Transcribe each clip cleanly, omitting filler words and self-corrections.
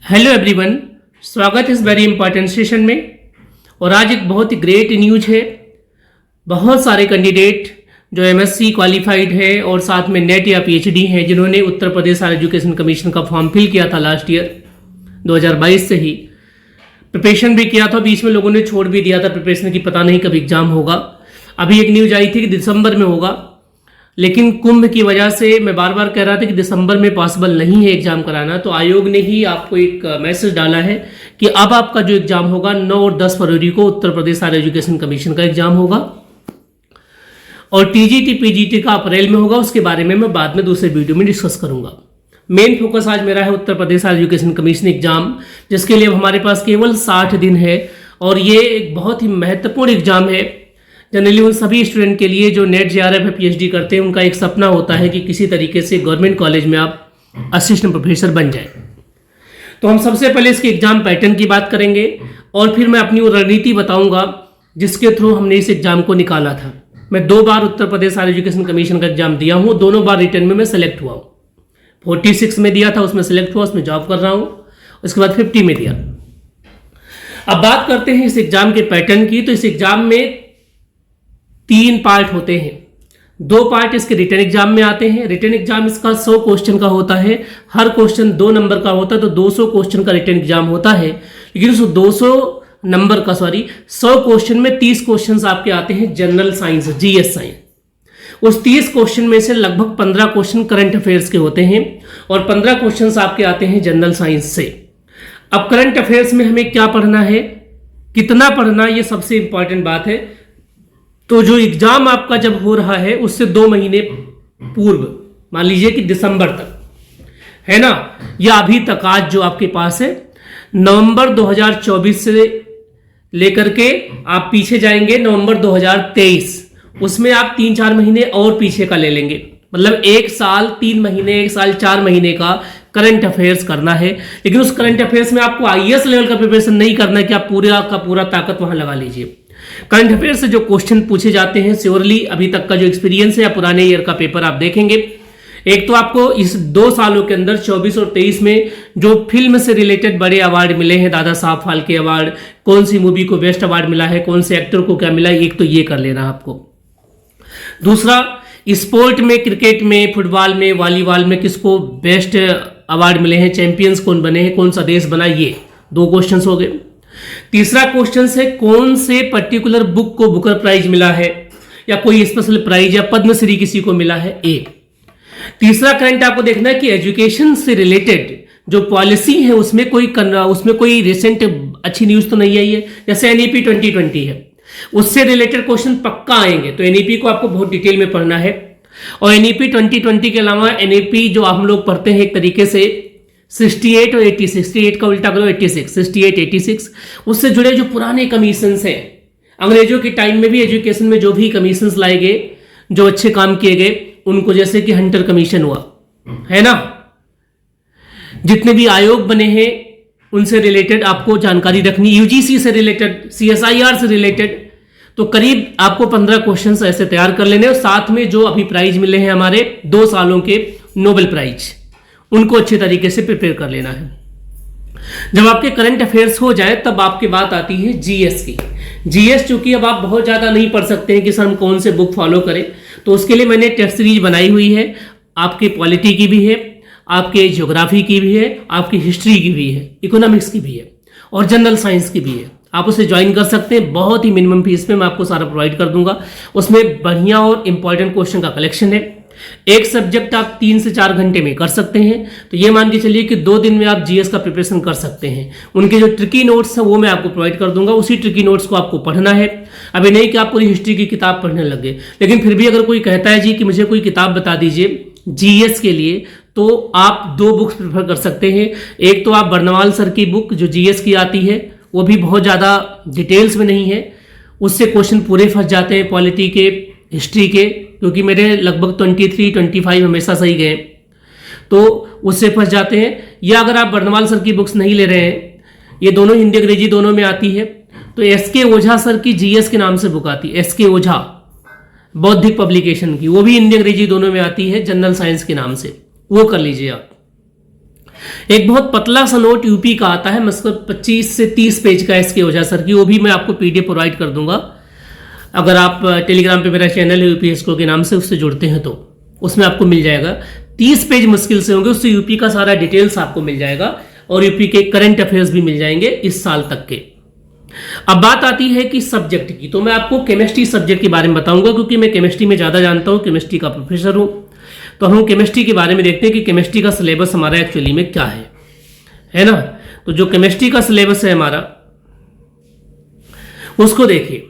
Hello everyone, स्वागत है इस वेरी इंपॉर्टेंट सेशन में। और आज एक बहुत ही ग्रेट न्यूज है। बहुत सारे कैंडिडेट जो एमएससी क्वालिफाइड है और साथ में नेट या पीएचडी हैं, जिन्होंने Uttar Pradesh higher education commission का फॉर्म फिल किया था लास्ट ईयर 2022 से ही, प्रिपरेशन भी किया था, बीच में लोगों ने छोड़ भी दिया था प्रिपरेशन की, पता नहीं कब एग्जाम होगा। अभी एक न्यूज आई थी कि दिसंबर में होगा, लेकिन कुंभ की वजह से मैं बार बार कह रहा था कि दिसंबर में पॉसिबल नहीं है एग्जाम कराना। तो आयोग ने ही आपको एक मैसेज डाला है कि अब आपका जो एग्जाम होगा 9 और 10 फरवरी को Uttar Pradesh higher education commission का एग्जाम होगा, और टीजीटी पीजीटी का अप्रैल में होगा। उसके बारे में मैं बाद में दूसरे वीडियो में डिस्कस करूंगा। मेन फोकस आज मेरा है Uttar Pradesh higher education commission exam, जिसके लिए अब हमारे पास केवल 60 दिन है। और ये एक बहुत ही महत्वपूर्ण एग्जाम है जनरली उन सभी स्टूडेंट के लिए जो नेट जेआरएफ या पीएचडी करते हैं। उनका एक सपना होता है कि किसी तरीके से गवर्नमेंट कॉलेज में आप असिस्टेंट प्रोफेसर बन जाए। तो हम सबसे पहले इसके एग्जाम पैटर्न की बात करेंगे, और फिर मैं अपनी वो रणनीति बताऊंगा जिसके थ्रू हमने इस एग्जाम को निकाला था। मैं 2 बार Uttar Pradesh higher education commission का एग्जाम दिया हूँ, दोनों बार रिटर्न में मैं सेलेक्ट हुआ हूँ। 46 में दिया था, उसमें सेलेक्ट हुआ, उसमें जॉब कर रहा हूँ। उसके बाद 50 में दिया। अब बात करते हैं इस एग्जाम के पैटर्न की। तो इस एग्जाम में 3 पार्ट होते हैं। 2 पार्ट इसके रिटन एग्जाम में आते हैं। रिटन एग्जाम इसका 100 क्वेश्चन का होता है, हर क्वेश्चन 2 नंबर का होता है, तो 200 क्वेश्चन का रिटन एग्जाम होता है। लेकिन उस 100 क्वेश्चन में 30 क्वेश्चन आपके आते हैं जनरल साइंस, जीएस साइंस। उस 30 क्वेश्चन में से लगभग 15 क्वेश्चन करंट अफेयर्स के होते हैं, और 15 क्वेश्चन आपके आते हैं जनरल साइंस से। अब करंट अफेयर्स में हमें क्या पढ़ना है, कितना पढ़ना, ये सबसे इंपॉर्टेंट बात है। तो जो एग्जाम आपका जब हो रहा है उससे 2 महीने पूर्व, मान लीजिए कि दिसंबर तक है ना, या अभी तक आज जो आपके पास है, नवंबर 2024 से लेकर के आप पीछे जाएंगे नवंबर 2023, उसमें आप 3-4 महीने और पीछे का ले लेंगे। मतलब 1 साल 3 महीने, 1 साल 4 महीने का करंट अफेयर्स करना है। लेकिन उस करंट अफेयर्स में आपको आईएएस लेवल का प्रिपरेशन नहीं करना है कि आप पूरा का पूरा ताकत वहां लगा लीजिए। करंट अफेयर से जो क्वेश्चन पूछे जाते हैं, श्योरली अभी तक का जो एक्सपीरियंस है या पुराने ईयर का पेपर आप देखेंगे, एक तो आपको इस 2 सालों के अंदर 24 और 23 में जो फिल्म से रिलेटेड बड़े अवार्ड मिले हैं, दादा साहब फाल्के अवार्ड, कौन सी मूवी को बेस्ट अवार्ड मिला है, कौन से एक्टर को क्या मिला है, एक तो ये कर लेना आपको। दूसरा, स्पोर्ट में, क्रिकेट में, फुटबॉल में, वॉलीबॉल में किसको बेस्ट अवार्ड मिले हैं, चैंपियंस कौन बने हैं, कौन सा देश बना, ये 2 क्वेश्चन हो गए। तीसरा क्वेश्चन है कौन से पर्टिकुलर बुक को बुकर प्राइज मिला है, या कोई स्पेशल प्राइज या पद्मश्री किसी को मिला है, एक। तीसरा करंट आपको देखना है कि एजुकेशन से रिलेटेड जो पॉलिसी है उसमें कोई रिसेंट अच्छी न्यूज तो नहीं आई है। जैसे एनईपी 2020 है, उससे रिलेटेड क्वेश्चन पक्का आएंगे, तो एनईपी को आपको बहुत डिटेल में पढ़ना है। और एनईपी 2020 के अलावा एनईपी जो हम लोग पढ़ते हैं एक तरीके से 68 और 86, 68 का उल्टा करो 86, 68, 86, उससे जुड़े जो पुराने कमीशंस हैं, अंग्रेजों के टाइम में भी एजुकेशन में जो भी कमीशंस लाए गए, जो अच्छे काम किए गए, उनको, जैसे कि हंटर कमीशन हुआ है ना, जितने भी आयोग बने हैं उनसे रिलेटेड आपको जानकारी रखनी, यूजीसी से रिलेटेड, सीएसआईआर से रिलेटेड। तो करीब आपको 15 क्वेश्चन ऐसे तैयार कर लेने, और साथ में जो अभी प्राइज मिले हैं हमारे 2 सालों के नोबेल प्राइज, उनको अच्छे तरीके से प्रिपेयर कर लेना है। जब आपके करंट अफेयर्स हो जाए तब आपकी बात आती है जीएस की। जीएस चूंकि अब आप बहुत ज्यादा नहीं पढ़ सकते हैं कि सर हम कौन से बुक फॉलो करें, तो उसके लिए मैंने टेस्ट सीरीज बनाई हुई है। आपके पॉलिटी की भी है, आपके ज्योग्राफी की भी है, आपकी हिस्ट्री की भी है, इकोनॉमिक्स की भी है, और जनरल साइंस की भी है। आप उसे ज्वाइन कर सकते हैं, बहुत ही मिनिमम फीस में मैं आपको सारा प्रोवाइड कर दूंगा। उसमें बढ़िया और इंपॉर्टेंट क्वेश्चन का कलेक्शन है। एक सब्जेक्ट आप 3 से 4 घंटे में कर सकते हैं, तो ये मान के चलिए कि 2 दिन में आप जीएस का प्रिपरेशन कर सकते हैं। उनके जो ट्रिकी नोट्स हैं वो मैं आपको प्रोवाइड कर दूंगा, उसी ट्रिकी नोट्स को आपको पढ़ना है। अभी नहीं कि आप पूरी हिस्ट्री की किताब पढ़ने लगे, लेकिन फिर भी अगर कोई कहता है जी कि मुझे कोई किताब बता दीजिए जीएस के लिए, तो आप 2 बुक्स प्रेफर कर सकते हैं। एक तो आप बर्नवाल सर की बुक जो जीएस की आती है, वो भी बहुत ज़्यादा डिटेल्स में नहीं है, उससे क्वेश्चन पूरे फंस जाते हैं पॉलिटी के, हिस्ट्री के, क्योंकि मेरे लगभग 23-25 हमेशा सही गए, तो उससे फंस जाते हैं। या अगर आप बर्नवाल सर की बुक्स नहीं ले रहे हैं, ये दोनों हिंदी अंग्रेजी दोनों में आती है, तो एसके ओझा सर की जीएस के नाम से बुक आती है, एसके ओझा बौद्धिक पब्लिकेशन की, वो भी हिंदी अंग्रेजी दोनों में आती है जनरल साइंस के नाम से, वो कर लीजिए आप। एक बहुत पतला सा नोट यूपी का आता है, मतलब 25 से 30 पेज का इसके ओझा सर की, वो भी मैं आपको पीडीएफ प्रोवाइड कर दूंगा। अगर आप टेलीग्राम पे मेरा चैनल है यूपी स्कूल के नाम से, उससे जुड़ते हैं तो उसमें आपको मिल जाएगा। 30 पेज मुश्किल से होंगे, उससे यूपी का सारा डिटेल्स आपको मिल जाएगा और यूपी के करंट अफेयर्स भी मिल जाएंगे इस साल तक के। अब बात आती है कि सब्जेक्ट की, तो मैं आपको केमिस्ट्री सब्जेक्ट के बारे में बताऊंगा क्योंकि मैं केमिस्ट्री में ज़्यादा जानता हूँ, केमिस्ट्री का प्रोफेसर हूँ। तो हम केमिस्ट्री के बारे में देखते हैं कि केमिस्ट्री का सिलेबस हमारा एक्चुअली में क्या है ना। तो जो केमिस्ट्री का सिलेबस है हमारा, उसको देखिए,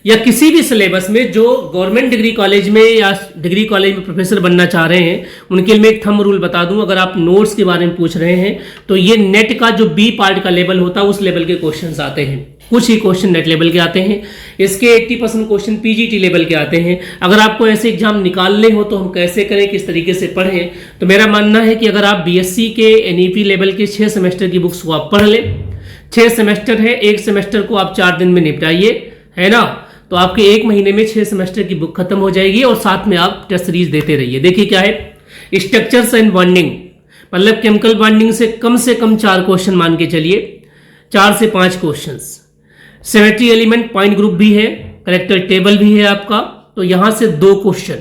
या किसी भी सिलेबस में जो गवर्नमेंट डिग्री कॉलेज में या डिग्री कॉलेज में प्रोफेसर बनना चाह रहे हैं, उनके लिए मैं एक थंब रूल बता दूं। अगर आप नोट्स के बारे में पूछ रहे हैं तो ये नेट का जो बी पार्ट का लेवल होता है, उस लेवल के क्वेश्चंस आते हैं। कुछ ही क्वेश्चन नेट लेवल के आते हैं, इसके 80% क्वेश्चन पीजीटी लेवल के आते हैं। अगर आपको ऐसे एग्जाम निकालने हो तो हम कैसे करें, किस तरीके से पढ़ें, तो मेरा मानना है कि अगर आप बीएससी के एनईपी लेवल के 6 सेमेस्टर की बुक्स को आप पढ़ लें, 6 सेमेस्टर है, एक सेमेस्टर को आप 4 दिन में निपटाइए, है ना, तो आपके 1 महीने में 6 सेमेस्टर की बुक खत्म हो जाएगी और साथ में आप टेस्ट सीरीज देते रहिए। देखिए क्या है, स्ट्रक्चर्स एंड बॉन्डिंग, मतलब केमिकल बॉन्डिंग से कम 4 क्वेश्चन मान के चलिए, 4 से 5 question. Symmetry element point group भी है, करेक्टर टेबल भी है आपका, तो यहां से 2 क्वेश्चन।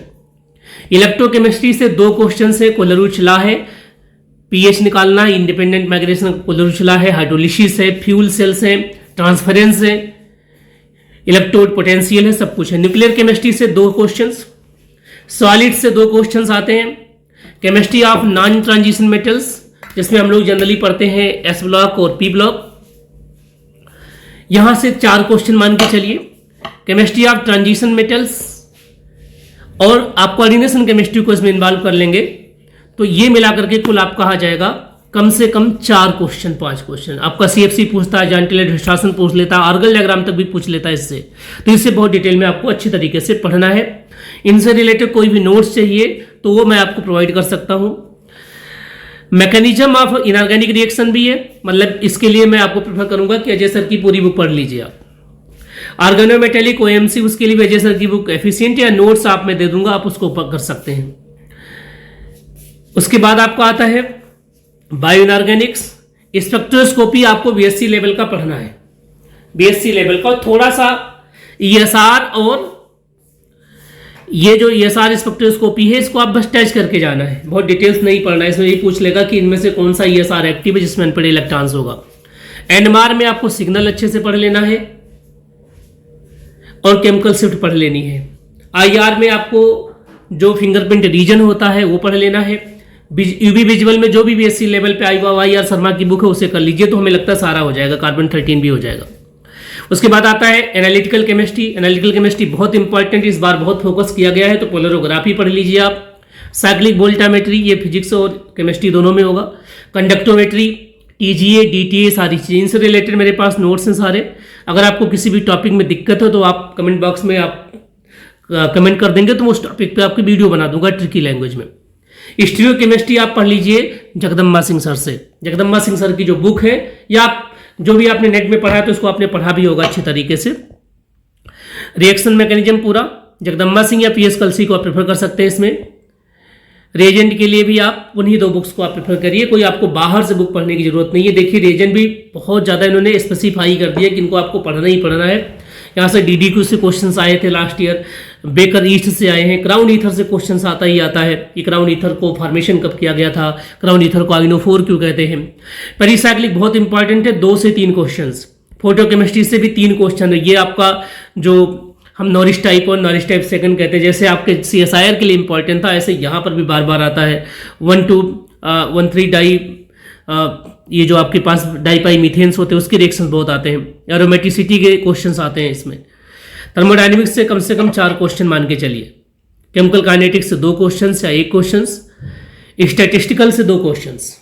इलेक्ट्रोकेमिस्ट्री से 2 क्वेश्चन है, कोलरुच लॉ है, पीएच निकालना, इंडिपेंडेंट माइग्रेशन कोलरुच लॉ है, हाइड्रोलिसिस है, फ्यूल सेल्स है, ट्रांसफरेंस है, इलेक्ट्रोड पोटेंशियल है, सब कुछ है। न्यूक्लियर केमिस्ट्री से 2 क्वेश्चंस, सॉलिड से 2 क्वेश्चंस आते हैं, chemistry of non transition metals जिसमें हम लोग जनरली पढ़ते हैं एस ब्लॉक और पी ब्लॉक, यहां से 4 क्वेश्चन मान के चलिए। केमिस्ट्री ऑफ ट्रांजिशन मेटल्स और आप कोऑर्डिनेशन केमिस्ट्री को इसमें इन्वॉल्व कर लेंगे, तो ये मिलाकर के कुल आपका आ जाएगा कम से कम 4 क्वेश्चन, 5 क्वेश्चन। आपका सीएफसी पूछता है, जॉइंट डिस्ट्राक्शन पूछ लेता है, आर्गन डायग्राम तक भी पूछ लेता है इससे। तो इससे बहुत डिटेल में आपको अच्छी तरीके से पढ़ना है। इनसे रिलेटेड कोई भी नोट्स चाहिए तो वो मैं आपको प्रोवाइड कर सकता हूं। मैकेनिज्म ऑफ इनऑर्गेनिक रिएक्शन भी है, मतलब इसके लिए मैं आपको प्रेफर करूंगा कि अजय सर की पूरी बुक पढ़ लीजिए आप। ऑर्गेनोमेटेलिक ओएमसी, उसके लिए भी अजय सर की बुक एफिशिएंट या नोट्स आप मैं दे दूंगा, आप उसको कर सकते हैं। उसके बाद आपको आता है बायो इनऑर्गेनिक्स, स्पेक्ट्रोस्कोपी आपको बीएससी लेवल का पढ़ना है, बीएससी लेवल का। थोड़ा सा ईएसआर, और ये जो ईएसआर स्पेक्ट्रोस्कोपी है इसको आप बस टच करके जाना है, बहुत डिटेल्स नहीं पढ़ना है। इसमें ये पूछ लेगा कि इनमें से कौन सा ईएसआर एक्टिव है जिसमें अनपेड इलेक्ट्रॉन्स होगा। एनएमआर में आपको सिग्नल अच्छे से पढ़ लेना है और केमिकल शिफ्ट पढ़ लेनी है। आईआर में आपको जो फिंगरप्रिंट रीजन होता है वो पढ़ लेना है। यूबी विजुअल में जो भी बीएससी लेवल पे आई.आर. शर्मा की बुक है उसे कर लीजिए, तो हमें लगता है सारा हो जाएगा, कार्बन 13 भी हो जाएगा। उसके बाद आता है एनालिटिकल केमिस्ट्री। एनालिटिकल केमिस्ट्री बहुत इंपॉर्टेंट, इस बार बहुत फोकस किया गया है, तो पोलरोग्राफी पढ़ लीजिए आप। साइक्लिक वोल्टामेट्री, ये फिजिक्स और केमिस्ट्री दोनों में होगा। कंडक्टोमेट्री, टीजीए, डीटीए, सारी चीज़ इनसे रिलेटेड मेरे पास नोट्स हैं सारे। अगर आपको किसी भी टॉपिक में दिक्कत हो तो आप कमेंट बॉक्स में आप कमेंट कर देंगे, तो मैं उस टॉपिक पे आपकी वीडियो बना दूंगा ट्रिकी लैंग्वेज में। स्टीरियो केमिस्ट्री आप पढ़ लीजिए जगदम्बा सिंह सर से, जगदम्बा सिंह सर की जो बुक है, या आप जो भी आपने नेट में पढ़ा है तो उसको आपने पढ़ा भी होगा अच्छी तरीके से। रिएक्शन मैकेनिज्म पूरा जगदम्बा सिंह या पीएस कलसी को आप प्रेफर कर सकते हैं इसमें। रेजेंट के लिए भी आप उन्हीं 2 बुक्स को आप प्रेफर करिए, कोई आपको बाहर से बुक पढ़ने की जरूरत नहीं है। देखिए रेजेंट भी बहुत ज़्यादा इन्होंने स्पेसिफाई कर दिया कि इनको आपको पढ़ना ही पढ़ना है। यहाँ से डीडीक्यू से क्वेश्चंस आए थे लास्ट ईयर, बेकर ईस्ट से आए हैं, क्राउन ईथर से क्वेश्चंस आता ही आता है कि क्राउन ईथर को फॉर्मेशन कब किया गया था, क्राउन ईथर को आइनोफोर क्यों कहते हैं। पेरिसाइक्लिक बहुत इंपॉर्टेंट है, 2 से 3 क्वेश्चंस। फोटोकेमिस्ट्री से भी 3 क्वेश्चन है। ये आपका जो हम नॉरिस टाइप और नॉरिस टाइप सेकंड कहते हैं, जैसे आपके CSIR के लिए इंपॉर्टेंट था, ऐसे यहाँ पर भी बार बार आता है। 1,2,1,3 डाई, ये जो आपके पास डाईपाई मीथेन्स होते हैं उसके रिएक्शंस बहुत आते हैं। एरोमेटिसिटी के क्वेश्चंस आते हैं इसमें। थर्मोडायनेमिक्स से कम 4 क्वेश्चन मान के चलिए। केमिकल काइनेटिक्स से 2 क्वेश्चंस या 1 क्वेश्चन। स्टैटिस्टिकल से 2 क्वेश्चंस,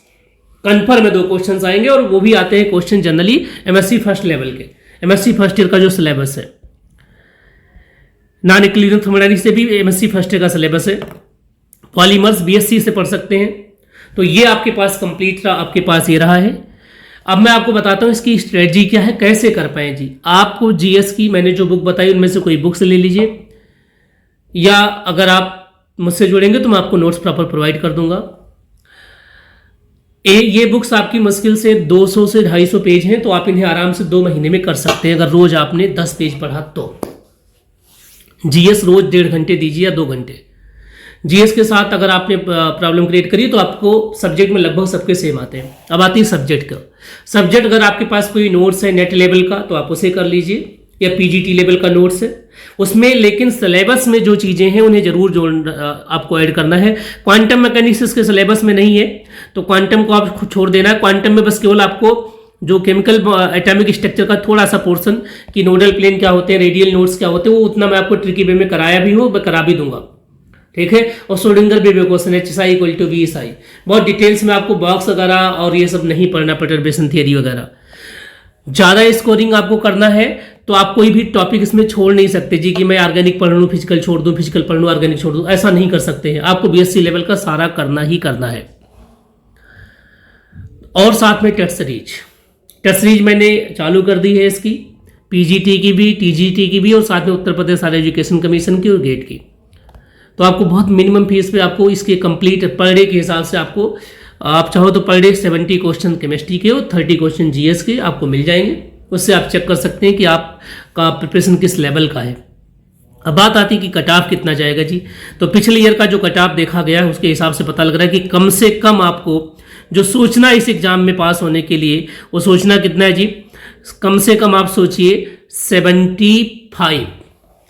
कन्फर्म में 2 क्वेश्चंस आएंगे, और वो भी आते हैं question generally MSc first level के, एमएससी फर्स्ट ईयर का जो सिलेबस है। नॉन यूक्लिडियन थर्मोडायनेमिक्स से भी एमएससी फर्स्ट ईयर का सिलेबस है। पॉलीमर्स बीएससी से पढ़ सकते हैं। तो ये आपके पास कंप्लीट रहा, आपके पास ये रहा है। अब मैं आपको बताता हूँ इसकी स्ट्रेटजी क्या है, कैसे कर पाए जी। आपको जीएस की मैंने जो बुक बताई उनमें से कोई बुक्स ले लीजिए, या अगर आप मुझसे जुड़ेंगे तो मैं आपको नोट्स प्रॉपर प्रोवाइड कर दूंगा। ये बुक्स आपकी मुश्किल से 200 से 250 पेज हैं, तो आप इन्हें आराम से 2 महीने में कर सकते हैं अगर रोज आपने 10 पेज पढ़ा तो। जीएस रोज 1.5 घंटे दीजिए या 2 घंटे। जीएस के साथ अगर आपने प्रॉब्लम क्रिएट करी तो आपको सब्जेक्ट में लगभग सबके सेम आते हैं। अब आती है सब्जेक्ट का। सब्जेक्ट अगर आपके पास कोई नोट्स है नेट लेवल का तो आप उसे कर लीजिए, या पीजीटी लेवल का नोट्स है उसमें, लेकिन सिलेबस में जो चीज़ें हैं उन्हें जरूर आपको ऐड करना है। क्वांटम मैकेनिक्स इसके सिलेबस में नहीं है तो क्वांटम को आप छोड़ देना है। क्वांटम में बस केवल आपको जो केमिकल एटॉमिक स्ट्रक्चर का थोड़ा सा पोर्शन कि नोडल प्लेन क्या होते हैं, रेडियल नोड्स क्या होते हैं, वो उतना मैं आपको ट्रिकी वे में कराया भी हूँ, मैं करा भी दूंगा, ठीक है। और Schrodinger wave equation HSI = VSI, बहुत डिटेल्स में आपको बॉक्स वगैरह और ये सब नहीं पढ़ना, परटर्बेशन थियरी वगैरह। ज़्यादा स्कोरिंग आपको करना है तो आप कोई भी टॉपिक इसमें छोड़ नहीं सकते जी कि मैं ऑर्गेनिक पढ़ लूँ फिजिकल छोड़ दूँ, फिजिकल पढ़ लूँ ऑर्गेनिक छोड़ दूँ, ऐसा नहीं कर सकते हैं। आपको BSc लेवल का सारा करना ही करना है। और साथ में टेस्ट सीरीज मैंने चालू कर दी है इसकी, पीजीटी की भी, टीजीटी की भी, और साथ में Uttar Pradesh higher education commission की और गेट की। तो आपको बहुत मिनिमम फीस पे आपको इसके कंप्लीट पर डे के हिसाब से आपको, आप चाहो तो पर डे 70 क्वेश्चन केमिस्ट्री के और 30 क्वेश्चन जीएस के आपको मिल जाएंगे। उससे आप चेक कर सकते हैं कि आपका प्रिपरेशन किस लेवल का है। अब बात आती है कि कट ऑफ कितना जाएगा जी। तो पिछले ईयर का जो कट ऑफ देखा गया है उसके हिसाब से पता लग रहा है कि कम से कम आपको जो सोचना इस एग्जाम में पास होने के लिए, वो सोचना कितना है जी, कम से कम आप सोचिए 75।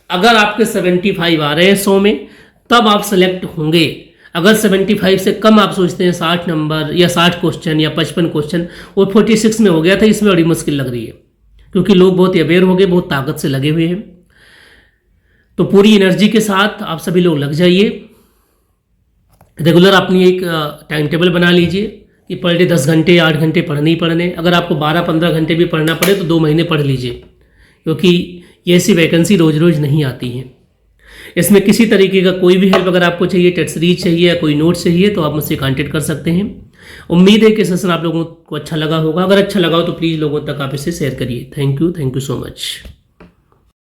अगर आपके 75 आ रहे हैं 100 में तब आप सेलेक्ट होंगे। अगर 75 से कम आप सोचते हैं 60 नंबर या 60 क्वेश्चन या 55 क्वेश्चन, वो 46 में हो गया था, इसमें बड़ी मुश्किल लग रही है क्योंकि लोग बहुत अवेयर हो गए, बहुत ताकत से लगे हुए हैं। तो पूरी एनर्जी के साथ आप सभी लोग लग जाइए। रेगुलर अपनी एक टाइम टेबल बना लीजिए कि पर डे 10 घंटे 8 घंटे पढ़ने ही पढ़ने। अगर आपको 12-15 घंटे भी पढ़ना पड़े तो 2 महीने पढ़ लीजिए, क्योंकि ये ऐसी वैकेंसी रोज रोज नहीं आती है। इसमें किसी तरीके का कोई भी हेल्प अगर आपको चाहिए, टेस्ट सीरीज चाहिए या कोई नोट चाहिए, तो आप मुझसे कांटेक्ट कर सकते हैं। उम्मीद है कि सेशन आप लोगों को अच्छा लगा होगा। अगर अच्छा लगा हो तो प्लीज़ लोगों तक आप इसे शेयर करिए। Thank you so much.